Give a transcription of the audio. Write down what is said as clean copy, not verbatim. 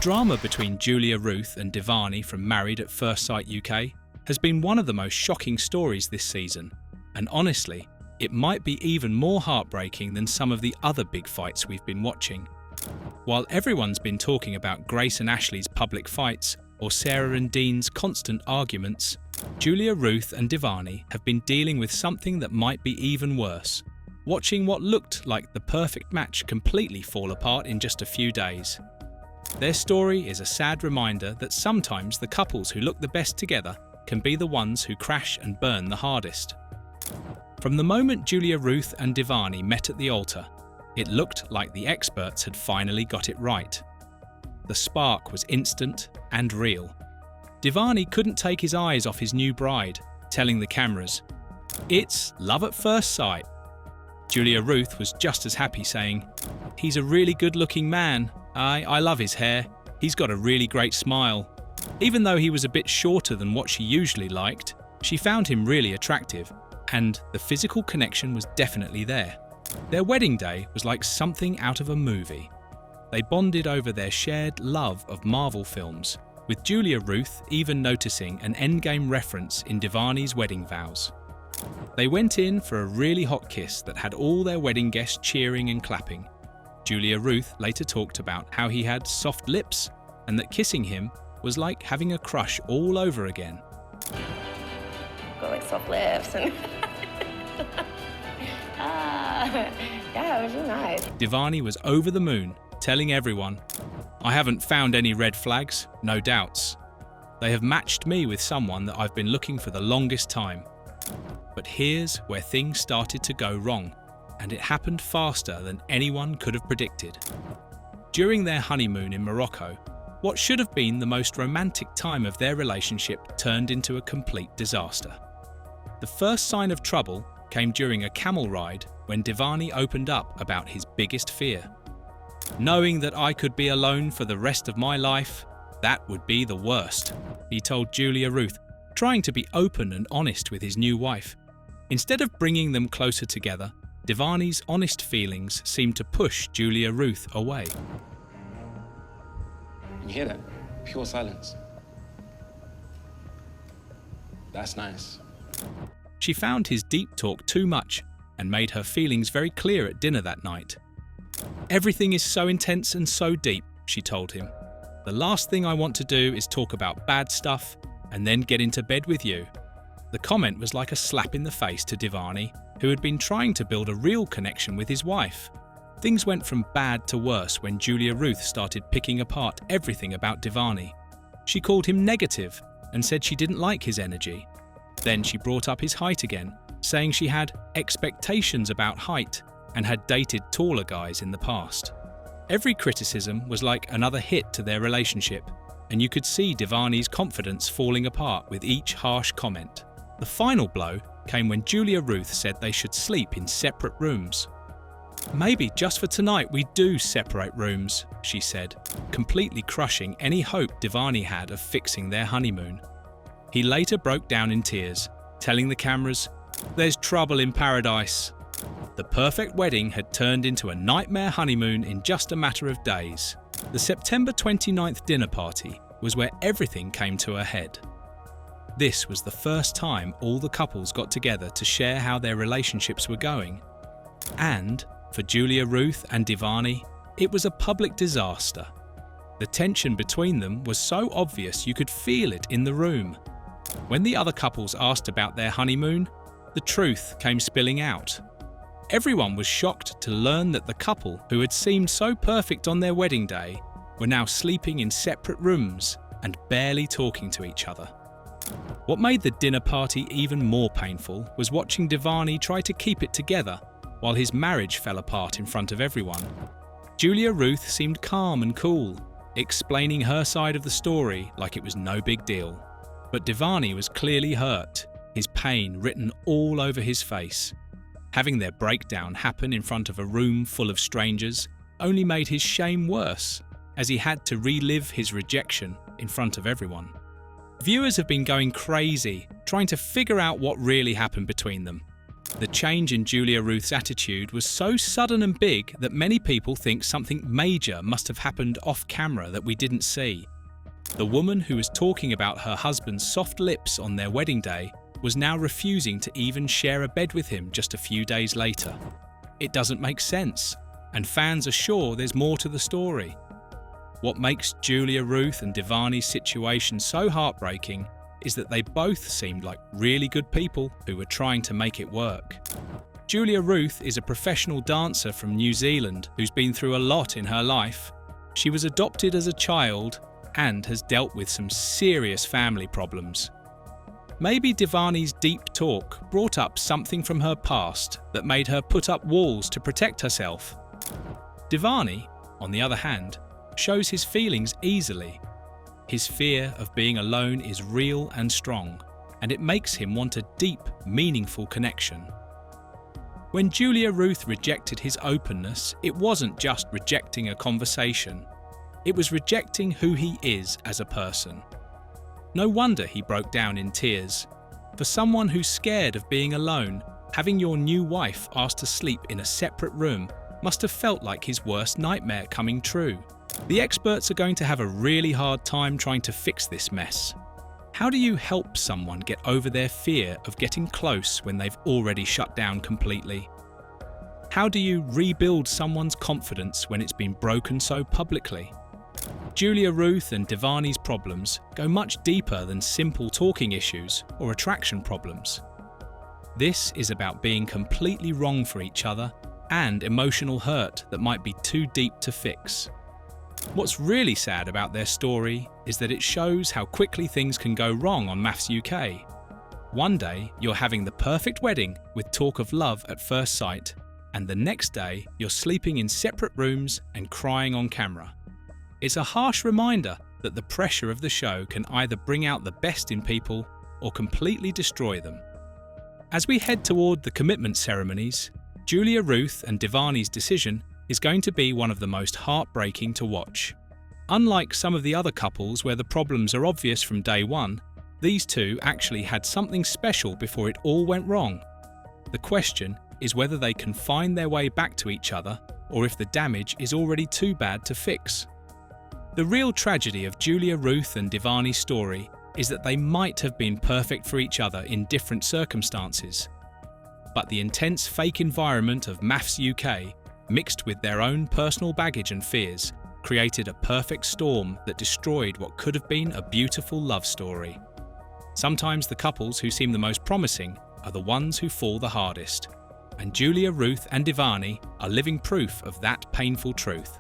drama between Julia-Ruth and Divarni from Married at First Sight UK has been one of the most shocking stories this season, and honestly, it might be even more heartbreaking than some of the other big fights we've been watching. While everyone's been talking about Grace and Ashley's public fights or Sarah and Dean's constant arguments, Julia-Ruth and Divarni have been dealing with something that might be even worse, watching what looked like the perfect match completely fall apart in just a few days. Their story is a sad reminder that sometimes the couples who look the best together can be the ones who crash and burn the hardest. From the moment Julia-Ruth and Divarni met at the altar, it looked like the experts had finally got it right. The spark was instant and real. Divarni couldn't take his eyes off his new bride, telling the cameras, "It's love at first sight." Julia-Ruth was just as happy, saying, "He's a really good-looking man. I love his hair. He's got a really great smile." Even though he was a bit shorter than what she usually liked, she found him really attractive, and the physical connection was definitely there. Their wedding day was like something out of a movie. They bonded over their shared love of Marvel films, with Julia-Ruth even noticing an Endgame reference in Divarni's wedding vows. They went in for a really hot kiss that had all their wedding guests cheering and clapping. Julia-Ruth later talked about how he had soft lips and that kissing him was like having a crush all over again. Got like soft lips and yeah, it was really nice. Divarni was over the moon, telling everyone, "I haven't found any red flags, no doubts. They have matched me with someone that I've been looking for the longest time." But here's where things started to go wrong, and it happened faster than anyone could have predicted. During their honeymoon in Morocco, what should have been the most romantic time of their relationship turned into a complete disaster. The first sign of trouble came during a camel ride when Divarni opened up about his biggest fear. "Knowing that I could be alone for the rest of my life, that would be the worst," he told Julia-Ruth, trying to be open and honest with his new wife. Instead of bringing them closer together, Divarni's honest feelings seemed to push Julia-Ruth away. You hear that? Pure silence. That's nice. She found his deep talk too much and made her feelings very clear at dinner that night. "Everything is so intense and so deep," she told him. "The last thing I want to do is talk about bad stuff and then get into bed with you." The comment was like a slap in the face to Divarni, who had been trying to build a real connection with his wife. Things went from bad to worse when Julia-Ruth started picking apart everything about Divarni. She called him negative and said she didn't like his energy. Then she brought up his height again, saying she had expectations about height and had dated taller guys in the past. Every criticism was like another hit to their relationship, and you could see Divarni's confidence falling apart with each harsh comment. The final blow came when Julia-Ruth said they should sleep in separate rooms. "Maybe just for tonight we do separate rooms," she said, completely crushing any hope Divarni had of fixing their honeymoon. He later broke down in tears, telling the cameras, "There's trouble in paradise." The perfect wedding had turned into a nightmare honeymoon in just a matter of days. The September 29th dinner party was where everything came to a head. This was the first time all the couples got together to share how their relationships were going. And, for Julia-Ruth and Divarni, it was a public disaster. The tension between them was so obvious you could feel it in the room. When the other couples asked about their honeymoon, the truth came spilling out. Everyone was shocked to learn that the couple who had seemed so perfect on their wedding day were now sleeping in separate rooms and barely talking to each other. What made the dinner party even more painful was watching Divarni try to keep it together while his marriage fell apart in front of everyone. Julia-Ruth seemed calm and cool, explaining her side of the story like it was no big deal. But Divarni was clearly hurt, his pain written all over his face. Having their breakdown happen in front of a room full of strangers only made his shame worse, as he had to relive his rejection in front of everyone. Viewers have been going crazy, trying to figure out what really happened between them. The change in Julia-Ruth's attitude was so sudden and big that many people think something major must have happened off camera that we didn't see. The woman who was talking about her husband's soft lips on their wedding day was now refusing to even share a bed with him just a few days later. It doesn't make sense, and fans are sure there's more to the story. What makes Julia-Ruth and Divarni's situation so heartbreaking is that they both seemed like really good people who were trying to make it work. Julia-Ruth is a professional dancer from New Zealand who's been through a lot in her life. She was adopted as a child and has dealt with some serious family problems. Maybe Divarni's deep talk brought up something from her past that made her put up walls to protect herself. Divarni, on the other hand, shows his feelings easily. His fear of being alone is real and strong, and it makes him want a deep, meaningful connection. When Julia-Ruth rejected his openness, it wasn't just rejecting a conversation. It was rejecting who he is as a person. No wonder he broke down in tears. For someone who's scared of being alone, having your new wife asked to sleep in a separate room must have felt like his worst nightmare coming true. The experts are going to have a really hard time trying to fix this mess. How do you help someone get over their fear of getting close when they've already shut down completely? How do you rebuild someone's confidence when it's been broken so publicly? Julia-Ruth and Divarni's problems go much deeper than simple talking issues or attraction problems. This is about being completely wrong for each other and emotional hurt that might be too deep to fix. What's really sad about their story is that it shows how quickly things can go wrong on Maths UK. One day, you're having the perfect wedding with talk of love at first sight, and the next day, you're sleeping in separate rooms and crying on camera. It's a harsh reminder that the pressure of the show can either bring out the best in people or completely destroy them. As we head toward the commitment ceremonies, Julia-Ruth and Divarni's decision is going to be one of the most heartbreaking to watch. Unlike some of the other couples where the problems are obvious from day one, these two actually had something special before it all went wrong. The question is whether they can find their way back to each other or if the damage is already too bad to fix. The real tragedy of Julia-Ruth and Divarni's story is that they might have been perfect for each other in different circumstances. But the intense fake environment of Maths UK, mixed with their own personal baggage and fears, created a perfect storm that destroyed what could have been a beautiful love story. Sometimes the couples who seem the most promising are the ones who fall the hardest, and Julia-Ruth and Divarni are living proof of that painful truth.